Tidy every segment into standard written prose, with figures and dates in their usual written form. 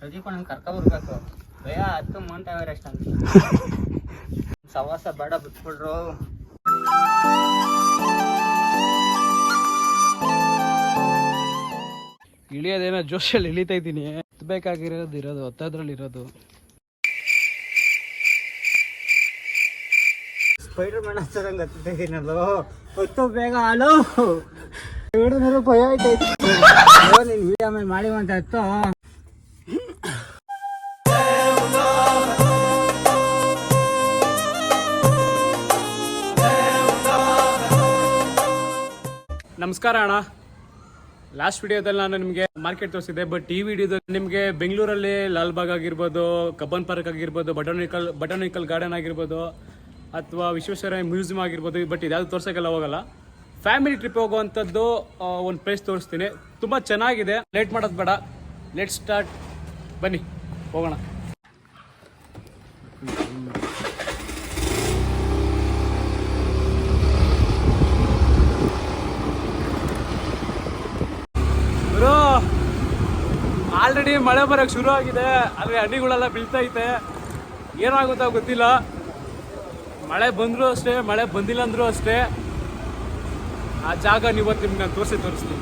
ಪ್ರದೀಪ್ ನಂಗೆ ಕರ್ಕೊಬರ್ಬೇಕು ಭಯ ಹತ್ತು ಮೌಂಟ್ ಎವರೆಸ್ಟ್ ಅಂತ ಸವಾಸ ಬೇಡ ಬಿಟ್ಬಿಡ್ರು. ಇಳಿಯೋದೇನೋ ಜೋಶಲ್ಲಿ ಇಳಿತಾ ಇದ್ದೀನಿ. ಇರೋದು ಹತ್ತದ್ರಲ್ಲಿ ಇರೋದು ಸ್ಪೈಡರ್ ಮ್ಯಾನ್ ಹಚ್ಚದಂಗೆ ಹತ್ತಿತಾ ಇದ್ದೀನಲ್ಲೋ ಹೊತ್ತು ಬೇಗ ಹಾಲು ಹಿಡಿದ್ರು ಭಯ ಆಯ್ತೈತಿ. ನೀನು ವಿಡಿಯೋ ಮೇಲೆ ಮಾಡಿ ಅಂತ ಹತ್ತು. ನಮಸ್ಕಾರ ಅಣ್ಣ. ಲಾಸ್ಟ್ ವಿಡಿಯೋದಲ್ಲಿ ನಾನು ನಿಮಗೆ ಮಾರ್ಕೆಟ್ ತೋರಿಸಿದೆ. ಬಟ್ ಈ ವಿಡಿಯೋದಲ್ಲಿ ನಿಮಗೆ ಬೆಂಗಳೂರಲ್ಲಿ ಲಾಲ್ಬಾಗ್ ಆಗಿರ್ಬೋದು, ಕಬ್ಬನ್ ಪಾರ್ಕ್ ಆಗಿರ್ಬೋದು, ಬಟಾನಿಕಲ್ ಗಾರ್ಡನ್ ಆಗಿರ್ಬೋದು, ಅಥವಾ ವಿಶ್ವೇಶ್ವರಯ್ಯ ಮ್ಯೂಸಿಯಂ ಆಗಿರ್ಬೋದು. ಬಟ್ ಇದ್ಯಾವುದು ತೋರ್ಸೋಕ್ಕೆಲ್ಲ ಹೋಗಲ್ಲ. ಫ್ಯಾಮಿಲಿ ಟ್ರಿಪ್ ಹೋಗುವಂಥದ್ದು ಒಂದು ಪ್ಲೇಸ್ ತೋರಿಸ್ತೀನಿ. ತುಂಬ ಚೆನ್ನಾಗಿದೆ. ಲೇಟ್ ಮಾಡೋದು ಬೇಡ, ಲೆಟ್ ಸ್ಟಾರ್ಟ್. ಬನ್ನಿ ಹೋಗೋಣ. ಆಲ್ರೆಡಿ ಮಳೆ ಬರೋಕ್ಕೆ ಶುರು ಆಗಿದೆ. ಆದರೆ ಹನಿಗಳೆಲ್ಲ ಬೀಳ್ತೈತೆ. ಏನಾಗುತ್ತೋ ಗೊತ್ತಿಲ್ಲ. ಮಳೆ ಬಂದರೂ ಅಷ್ಟೇ, ಮಳೆ ಬಂದಿಲ್ಲ ಅಂದರೂ ಅಷ್ಟೇ, ಆ ಜಾಗ ನೀವತ್ತು ನಿಮ್ಗೆ ನಾನು ತೋರಿಸ್ತೀನಿ.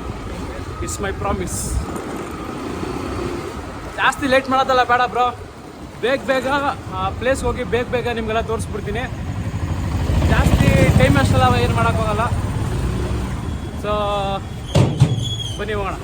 It's my promise. ಜಾಸ್ತಿ ಲೇಟ್ ಮಾಡೋದಲ್ಲ ಬೇಡ ಬ್ರೋ. ಬೇಗ ಆ ಪ್ಲೇಸ್ ಹೋಗಿ ಬೇಗ ನಿಮಗೆಲ್ಲ ತೋರಿಸ್ಬಿಡ್ತೀನಿ. ಜಾಸ್ತಿ ಟೈಮ್ ಅಷ್ಟೆಲ್ಲ ಏನು ಮಾಡೋಕ್ಕೋಗಲ್ಲ. ಸೊ ಬನ್ನಿ ಹೋಗೋಣ.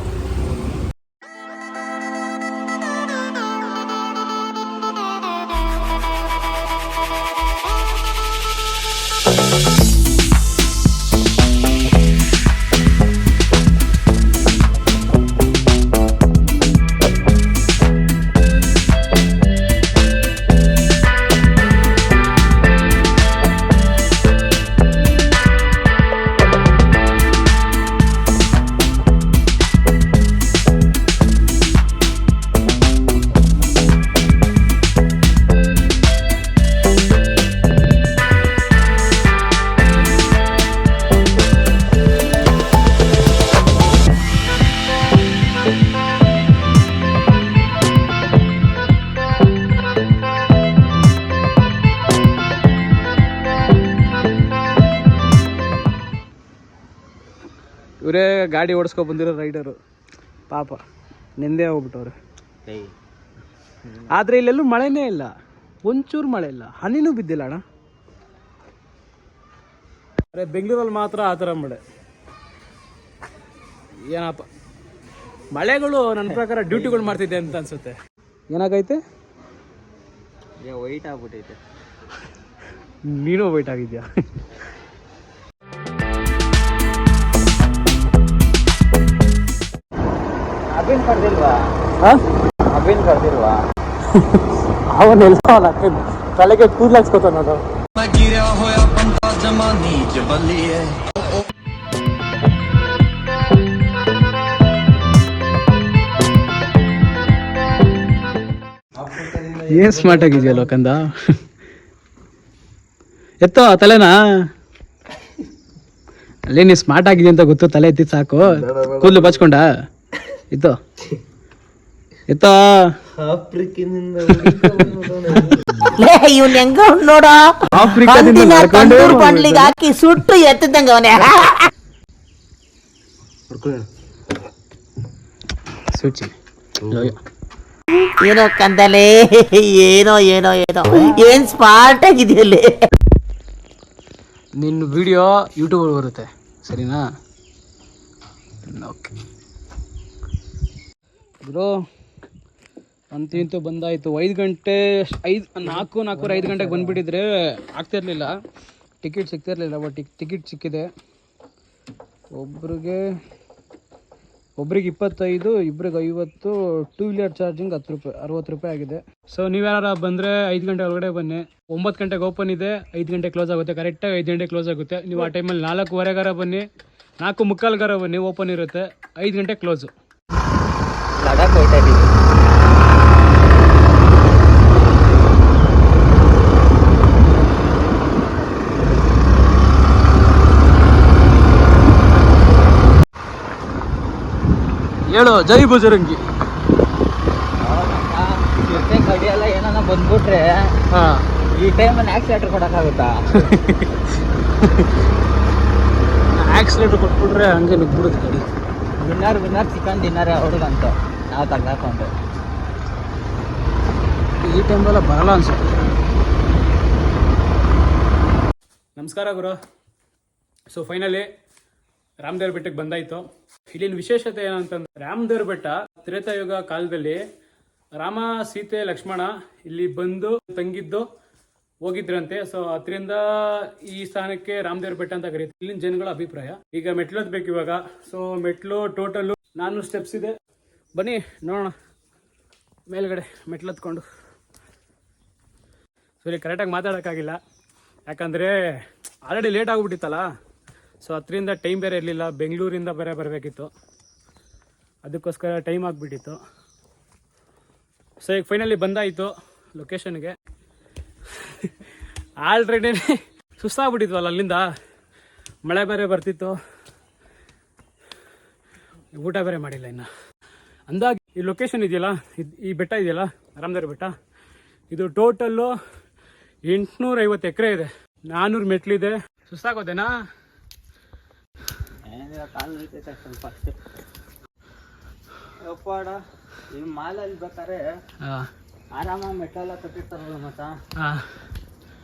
ಇವರೇ ಗಾಡಿ ಓಡಿಸ್ಕೊಂಡು ಬಂದಿರೋ ರೈಡರು. ಪಾಪ ನೆಂದೇ ಹೋಗ್ಬಿಟ್ಟವ್ರೆ. ಆದರೆ ಇಲ್ಲೆಲ್ಲೂ ಮಳೆನೇ ಇಲ್ಲ, ಒಂಚೂರು ಮಳೆ ಇಲ್ಲ, ಹನಿನೂ ಬಿದ್ದಿಲ್ಲ ಅಣ್ಣ. ಅರೆ ಬೆಂಗಳೂರಲ್ಲಿ ಮಾತ್ರ ಆ ಥರ ಮಳೆ. ಏನಪ್ಪ ಮಳೆಗಳು ನನ್ನ ಪ್ರಕಾರ ಡ್ಯೂಟಿಗಳು ಮಾಡ್ತಿದ್ದೆ ಅಂತ ಅನ್ಸುತ್ತೆ. ಏನಾಗೈತೆ? ವೈಟ್ ಆಗ್ಬಿಟ್ಟೈತೆ. ನೀನು ವೈಟ್ ಆಗಿದ್ಯಾ? ಅಭಿನ್ ಕರ್ದಿಲ್ವಾ? ಅಭಿನ್ ಕರ್ದಿಲ್ವಾ? ಅವನೆಲ್ಲ ತಲೆಗೆ ಕೂದ್ಲಾಕ್ಸ್ಕೊತ ನೋಡು. ಏನ್ ಸ್ಮಾರ್ಟ್ ಆಗಿದೆಯಲ್ಲ ಕಂದ. ಎತ್ತೋ ತಲೆನಾ. ಅಲ್ಲೇ ನೀ ಸ್ಮಾರ್ಟ್ ಆಗಿದೆ ಅಂತ ಗೊತ್ತು. ತಲೆ ಎತ್ತಿದ್ ಸಾಕು. ಕೂದಲು ಬಚ್ಕೊಂಡ ಇತ್ತು ಎತ್ತೋ. ಇವನ್ ಹೆಂಗ ನೋಡ ಬಂಡ್ಲಿಗೆ ಹಾಕಿ ಸುಟ್ಟು ಎತ್ತದಂಗ ಅವನೇ. ಏನೋ ಕಂದಲೆ, ಏನೋ ಏನೋ ಏನೋ ಏನ್ ಸ್ಮಾರ್ಟ್ ಆಗಿದೆಯಲ್ಲಿ. ನಿನ್ನ ವಿಡಿಯೋ ಯೂಟ್ಯೂಬ್ ಬರುತ್ತೆ, ಸರಿನಾ? ಓಕೆ ಬ್ರೋ, ಅಂತೂ ಬಂದಾಯಿತು. 5 ಗಂಟೆ 4:45 ಗಂಟೆಗೆ ಬಂದುಬಿಟ್ಟಿದ್ರೆ ಆಗ್ತಿರ್ಲಿಲ್ಲ. ಟಿಕೆಟ್ ಸಿಗ್ತಿರ್ಲಿಲ್ಲ. ಬಟ್ ಟಿಕೆಟ್ ಸಿಕ್ಕಿದೆ. ಒಬ್ರಿಗೆ 25, ಇಬ್ರಿಗೆ 50. 2 ವೀಲರ್ ಚಾರ್ಜಿಂಗ್ 10 ರೂಪಾಯಿ, 60 ರೂಪಾಯಿ ಆಗಿದೆ. ಸೊ ನೀವ್ಯಾರು ಬಂದರೆ 5 ಗಂಟೆ ಒಳಗಡೆ ಬನ್ನಿ. 9 ಗಂಟೆಗೆ ಓಪನ್ ಇದೆ, 5 ಗಂಟೆ ಕ್ಲೋಸ್ ಆಗುತ್ತೆ. ಕರೆಕ್ಟಾಗಿ 5 ಗಂಟೆ ಕ್ಲೋಸ್ ಆಗುತ್ತೆ. ನೀವು ಆ ಟೈಮಲ್ಲಿ 4:15 ಬನ್ನಿ, 4:45 ಬನ್ನಿ, ಓಪನ್ ಇರುತ್ತೆ. 5 ಗಂಟೆ ಕ್ಲೋಸು. ಲಡಾಖ್ ಹೋಯ್ತಾ ಇದ್ದೀವಿ. ಹೇಳು ಜೈ ಬಜರಂಗಿ. ಬಂದ್ಬಿಟ್ರೆ ಹಾಂ ಈ ಟೈಮಲ್ಲಿ ಆಕ್ಸಿಲೇಟರ್ ಕೊಡೋಕ್ಕಾಗುತ್ತಾ? ಆಕ್ಸಿಲೇಟರ್ ಕೊಟ್ಬಿಟ್ರೆ ಹಂಗೆ ನುಗ್ಬಿಡುತ್ತೆ ಗಾಡಿ. ವಿನ್ನರ್ ಚಿಕನ್ ಡಿನ್ನರ್ ಅವ್ರಿಗಂತೂ ನಾವು ತೆಗ್ದಾಕೊಂಡು ಈ ಟೈಮೆಲ್ಲ ಬರಲ್ಲ ಅನ್ಸುತ್ತೆ. ನಮಸ್ಕಾರ ಗುರು. ಸೊ ಫೈನಲಿ ರಾಮದೇವ್ರ ಬೆಟ್ಟಕ್ಕೆ ಬಂದಾಯಿತು. ಇಲ್ಲಿನ ವಿಶೇಷತೆ ಏನಂತಂದ್ರೆ, ರಾಮದೇವ್ರ ಬೆಟ್ಟ ತ್ರೇತಾಯುಗ ಕಾಲದಲ್ಲಿ ರಾಮ, ಸೀತೆ, ಲಕ್ಷ್ಮಣ ಇಲ್ಲಿ ಬಂದು ತಂಗಿದ್ದು ಹೋಗಿದ್ರಂತೆ. ಸೊ ಅದರಿಂದ ಈ ಸ್ಥಾನಕ್ಕೆ ರಾಮದೇವ್ರ ಬೆಟ್ಟ ಅಂತ ಕರೀತಾರೆ, ಇಲ್ಲಿನ ಜನಗಳ ಅಭಿಪ್ರಾಯ. ಈಗ ಮೆಟ್ಲು ಹತ್ಬೇಕು ಇವಾಗ. ಸೊ ಮೆಟ್ಲು ಟೋಟಲ್ಲು 400 ಸ್ಟೆಪ್ಸ್ ಇದೆ. ಬನ್ನಿ ನೋಡೋಣ ಮೇಲ್ಗಡೆ ಮೆಟ್ಲು ಹತ್ಕೊಂಡು. ಸೊ ಇಲ್ಲಿ ಕರೆಕ್ಟಾಗಿ ಮಾತಾಡೋಕ್ಕಾಗಿಲ್ಲ, ಯಾಕಂದರೆ ಆಲ್ರೆಡಿ ಲೇಟ್ ಆಗಿಬಿಟ್ಟಿತ್ತಲ್ಲ. ಸೊ ಅದರಿಂದ ಟೈಮ್ ಬೇರೆ ಇರಲಿಲ್ಲ, ಬೆಂಗಳೂರಿಂದ ಬೇರೆ ಬರಬೇಕಿತ್ತು, ಅದಕ್ಕೋಸ್ಕರ ಟೈಮ್ ಆಗಿಬಿಟ್ಟಿತ್ತು. ಸೊ ಈಗ ಫೈನಲಿ ಬಂದಾಯಿತು ಲೊಕೇಶನ್ಗೆ. ಆಲ್ರೆಡಿ ಸುಸ್ತಾಗ್ಬಿಟ್ಟಿದ್ವಲ್ಲ, ಅಲ್ಲಿಂದ ಮಳೆ ಬೇರೆ ಬರ್ತಿತ್ತು, ಊಟ ಬೇರೆ ಮಾಡಿಲ್ಲ ಇನ್ನು. ಅಂದಾಗಿ ಈ ಲೊಕೇಶನ್ ಇದೆಯಲ್ಲ, ಈ ಬೆಟ್ಟ ಇದೆಯಲ್ಲ ರಾಮದೇವ್ರ ಬೆಟ್ಟ, ಇದು ಟೋಟಲ್ಲು 850 ಎಕರೆ ಇದೆ, 400 ಮೆಟ್ಲಿದೆ. ಸುಸ್ತಾಗೋದೇನಾ? ಕಾಲು ನಿಲ್ತೈತೆ ಸ್ವಲ್ಪ ಅಷ್ಟೇ. ಅಪ್ಪಾಡ ಈ ಮಾಲಲ್ಲಿ ಬೇಕಾದ್ರೆ ಆರಾಮಾಗಿ ಮೆಟ್ಟೆಲ್ಲ ಕಟ್ಟಿರ್ತಾರಲ್ಲ ಮತ್ತ,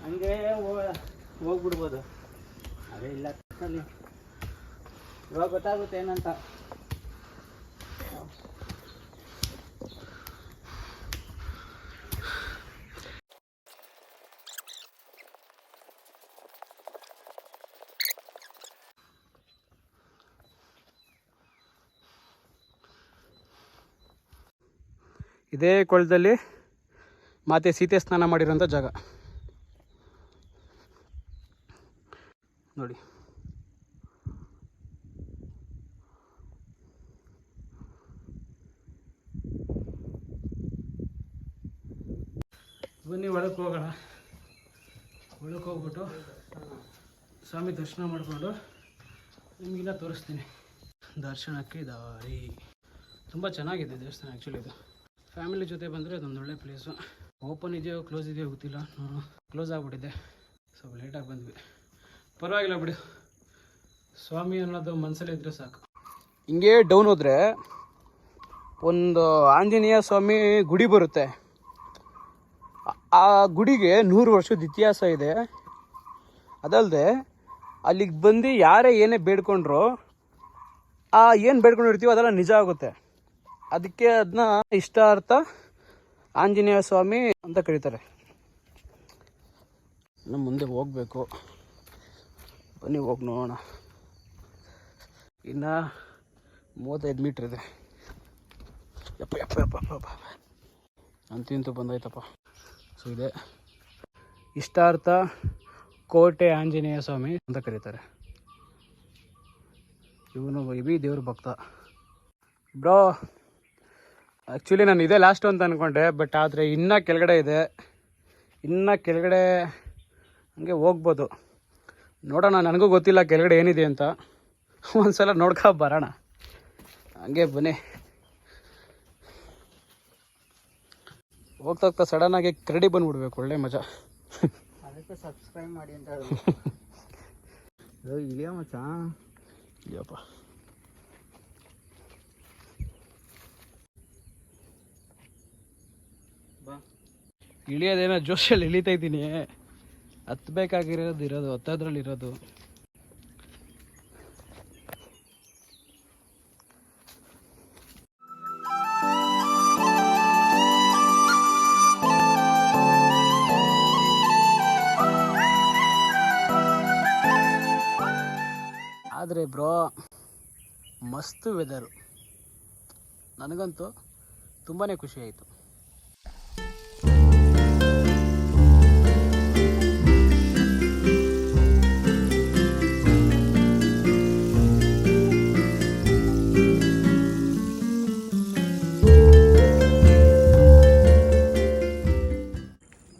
ಹಂಗೆ ಹೋಗ್ಬಿಡ್ಬೋದು. ಅದೇ ಇಲ್ಲ ಇವಾಗ ಗೊತ್ತಾಗುತ್ತೆ ಏನಂತ. ಇದೇ ಕೊಳದಲ್ಲಿ ಮಾತೆ ಸೀತೆ ಸ್ನಾನ ಮಾಡಿರೋಂಥ ಜಾಗ ನೋಡಿ. ಬನ್ನಿ ಒಳಕ್ಕೆ ಹೋಗೋಣ. ಒಳಕ್ಕೆ ಹೋಗ್ಬಿಟ್ಟು ಸ್ವಾಮಿ ದರ್ಶನ ಮಾಡಿಕೊಂಡು ನಿಮಗಿನ್ನ ತೋರಿಸ್ತೀನಿ ದರ್ಶನಕ್ಕೆ ದಾರಿ. ತುಂಬ ಚೆನ್ನಾಗಿದೆ ದೇವಸ್ಥಾನ ಆ್ಯಕ್ಚುಲಿ. ಇದು ಫ್ಯಾಮಿಲಿ ಜೊತೆ ಬಂದರೆ ಅದೊಂದು ಒಳ್ಳೆ ಪ್ಲೇಸು. ಓಪನ್ ಇದೆಯೋ ಕ್ಲೋಸ್ ಇದೆಯೋ ಗೊತ್ತಿಲ್ಲ, ಕ್ಲೋಸ್ ಆಗಿಬಿಟ್ಟಿದೆ. ಸ್ವಲ್ಪ ಲೇಟಾಗಿ ಬಂದ್ವಿ, ಪರವಾಗಿಲ್ಲ ಬಿಡಿ. ಸ್ವಾಮಿ ಅನ್ನೋದು ಮನಸ್ಸಲ್ಲಿ ಇದ್ದರೆ ಸಾಕು. ಹಿಂಗೆ ಡೌನ್ ಹೋದರೆ ಒಂದು ಆಂಜನೇಯ ಸ್ವಾಮಿ ಗುಡಿ ಬರುತ್ತೆ. ಆ ಗುಡಿಗೆ 100 ವರ್ಷದ ಇತಿಹಾಸ ಇದೆ. ಅದಲ್ಲದೆ ಅಲ್ಲಿಗೆ ಬಂದು ಯಾರೇ ಏನೇ ಬೇಡ್ಕೊಂಡ್ರು, ಏನು ಬೇಡ್ಕೊಂಡಿರ್ತೀವೋ ಅದೆಲ್ಲ ನಿಜ ಆಗುತ್ತೆ. ಅದಕ್ಕೆ ಅದನ್ನ ಇಷ್ಟಾರ್ಥ ಆಂಜನೇಯ ಸ್ವಾಮಿ ಅಂತ ಕರೀತಾರೆ. ನಮ್ಮ ಮುಂದೆ ಹೋಗಬೇಕು, ಬನ್ನಿ ಹೋಗಿ ನೋಡೋಣ. ಇನ್ನು 35 ಮೀಟ್ರ್ ಇದೆ. ಯಪ್ಪ ಯಪ್ಪ ಯಪ್ಪ ಯಪ್ಪ ಅಂತೂ ಬಂದಾಯ್ತಪ್ಪ. ಸೊ ಇದೆ ಇಷ್ಟಾರ್ಥ ಕೋಟೆ ಆಂಜನೇಯ ಸ್ವಾಮಿ ಅಂತ ಕರೀತಾರೆ. ಇವನು ಹೆವಿ ದೇವ್ರ ಭಕ್ತ ಬ್ರೋ. ಆ್ಯಕ್ಚುಲಿ ನಾನು ಇದೇ ಲಾಸ್ಟು ಅಂತ ಅಂದ್ಕೊಂಡೆ, ಬಟ್ ಆದರೆ ಇನ್ನೂ ಕೆಳಗಡೆ ಇದೆ. ಇನ್ನೂ ಕೆಳಗಡೆ ಹಂಗೆ ಹೋಗ್ಬೋದು, ನೋಡೋಣ. ನನಗೂ ಗೊತ್ತಿಲ್ಲ ಕೆಳಗಡೆ ಏನಿದೆ ಅಂತ, ಒಂದು ಸಲ ನೋಡ್ಕೊ ಬರೋಣ. ಹಂಗೆ ಬನ್ನಿ. ಹೋಗ್ತಾ ಹೋಗ್ತಾ ಸಡನ್ನಾಗಿ ಕರಡಿ ಬಂದುಬಿಡ್ಬೇಕು, ಒಳ್ಳೆ ಮಜಾ. ಅದಕ್ಕೆ ಸಬ್ಸ್ಕ್ರೈಬ್ ಮಾಡಿ ಅಂತ ಇಳಿಯ ಮಚ್ಚ. ಇಲ್ಲಪ್ಪ ಇಳಿಯೋದೇನೋ ಜೋಶಲ್ಲಿ ಇಳಿತಾ ಇದ್ದೀನಿ. ಹತ್ತಬೇಕಾಗಿರೋದು ಹತ್ತೋದ್ರಲ್ಲಿರೋದು. ಆದರೆ ಬ್ರೋ ಮಸ್ತ್ ವೆದರು, ನನಗಂತೂ ತುಂಬಾ ಖುಷಿ ಆಯಿತು.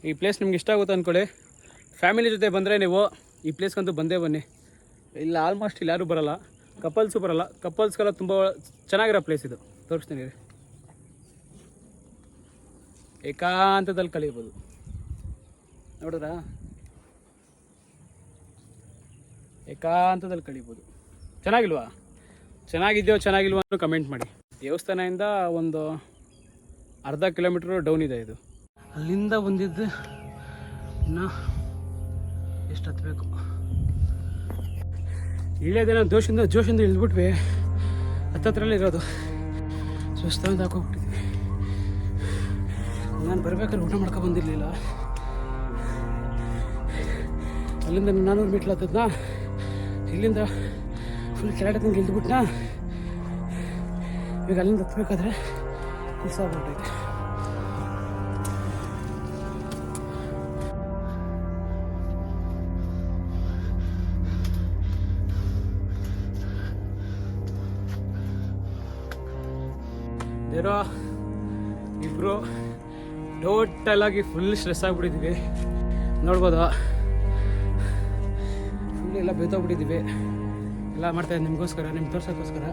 ಈ ಪ್ಲೇಸ್ ನಿಮ್ಗೆ ಇಷ್ಟ ಆಗುತ್ತೆ ಅಂದ್ಕೊಳ್ಳಿ. ಫ್ಯಾಮಿಲಿ ಜೊತೆ ಬಂದರೆ ನೀವು ಈ ಪ್ಲೇಸ್ಗಂತೂ ಬಂದೇ ಬನ್ನಿ. ಇಲ್ಲ ಆಲ್ಮೋಸ್ಟ್ ಇಲ್ಲಿ ಯಾರೂ ಬರೋಲ್ಲ, ಕಪಲ್ಸು ಬರೋಲ್ಲ. ಕಪಲ್ಸ್ಗೆಲ್ಲ ತುಂಬ ಚೆನ್ನಾಗಿರೋ ಪ್ಲೇಸ್ ಇದು, ತೋರಿಸ್ತೀನಿ. ಏಕಾಂತದಲ್ಲಿ ಕಲಿಬೋದು. ನೋಡಿದ್ರಾ, ಏಕಾಂತದಲ್ಲಿ ಕಲಿಬೋದು. ಚೆನ್ನಾಗಿಲ್ವಾ? ಚೆನ್ನಾಗಿದೆಯೋ ಚೆನ್ನಾಗಿಲ್ವೋ ಅನ್ನೋ ಕಮೆಂಟ್ ಮಾಡಿ. ದೇವಸ್ಥಾನದಿಂದ ಒಂದು ಅರ್ಧ ಕಿಲೋಮೀಟ್ರ್ ಡೌನ್ ಇದೆ ಇದು. ಅಲ್ಲಿಂದ ಬಂದಿದ್ದು ಇನ್ನು ಎಷ್ಟು ಹತ್ತಬೇಕು. ಇಳಿಯೋದೇನೋ ಜೋಶಿಂದ ಇಳಿದ್ಬಿಟ್ವಿ. ಹತ್ತತ್ರಲ್ಲೇ ಇರೋದು. ಸುಸ್ತಾಗಿ ಹಾಕೋಗ್ಬಿಟ್ಟಿದ್ವಿ. ನಾನು ಬರ್ಬೇಕಾದ್ರೆ ಊಟ ಮಾಡ್ಕೊ ಬಂದಿರಲಿಲ್ಲ. ಅಲ್ಲಿಂದ 400 ಮೀಟ್ರ್ ಹತ್ತದ್ನ, ಇಲ್ಲಿಂದ ಫುಲ್ ಕೆಳಗಡೆ ಇಳಿದ್ಬಿಟ್ನಾ. ಈಗ ಅಲ್ಲಿಂದ ಹತ್ಬೇಕಾದ್ರೆ ಕೆಲಸ ಆಗ್ಬಿಟ್ಟೈತೆ. ಬೇರೋ ಇಬ್ರು ಟೋಟಲ್ ಆಗಿ ಫುಲ್ ಸ್ಟ್ರೆಸ್ ಆಗಿಬಿಟ್ಟಿದ್ದೀವಿ. ನೋಡ್ಬೋದು, ಫುಲ್ ಎಲ್ಲ ಬೇತೋಗ್ಬಿಟ್ಟಿದ್ದೀವಿ. ಎಲ್ಲ ಮಾಡ್ತಾಯಿದ್ದೆ ನಿಮಗೋಸ್ಕರ, ನಿಮ್ಗೆ ತೋರ್ಸೋಕ್ಕೋಸ್ಕರ.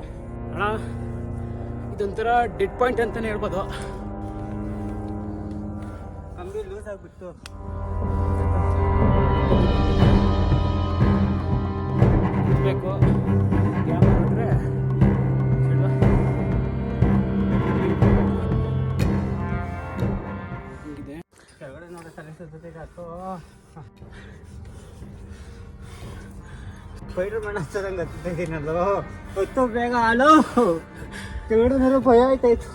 ಅಣ್ಣ, ಇದೊಂಥರ ಡೆಡ್ ಪಾಯಿಂಟ್ ಅಂತಲೇ ಹೇಳ್ಬೋದು. ಕಂಬಿ ಲೂಸ್ ಆಗಿಬಿಟ್ಟು ಬೇಕು. ಗ್ಯಾಪ್ ಮಾಡಿದ್ರೆ ಹಿಂಗಿದೆ. ಕೆಳಗಡೆ ನೋಡಿ ಸರಿಸೋದಕ್ಕೆ ಆಯ್ತು. ಸ್ಪೈಡರ್ ಮ್ಯಾನ್ ಹಚ್ಚದಂಗೆ ಹತ್ತಿದ್ದೀನಲ್ಲ, ಹೊತ್ತು ಬೇಗ ಹಾಲು. ಕೆಳಗಡೆ ನೋಡೋ ಭಯ ಆಯ್ತಾಯ್ತು.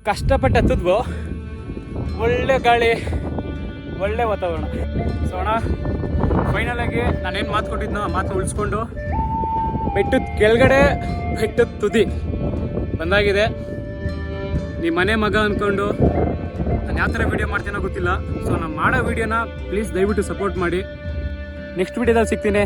ಕಷ್ಟಪಟ್ಟು ಹತ್ತಿದ್ವು. ಒಳ್ಳೆ ಗಾಳಿ, ಒಳ್ಳೆ ವಾತಾವರಣ. ಸೊ ಅಣ್ಣ, ಫೈನಲಾಗಿ ನಾನೇನು ಮಾತು ಕೊಟ್ಟಿದ್ನೋ ಆ ಮಾತು ಉಳಿಸ್ಕೊಂಡು ಬೆಟ್ಟದ ಕೆಳಗಡೆ, ಬೆಟ್ಟದ ತುದಿ ಬಂದಾಗಿದೆ. ನಿಮ್ಮ ಮನೆ ಮಗ ಅಂದ್ಕೊಂಡು ನಾನು ಯಾವ ಥರ ವೀಡಿಯೋ ಮಾಡ್ತೀನೋ ಗೊತ್ತಿಲ್ಲ. ಸೊ ನಾನು ಮಾಡೋ ವೀಡಿಯೋನ ಪ್ಲೀಸ್ ದಯವಿಟ್ಟು ಸಪೋರ್ಟ್ ಮಾಡಿ. ನೆಕ್ಸ್ಟ್ ವೀಡಿಯೋದಲ್ಲಿ ಸಿಗ್ತೀನಿ.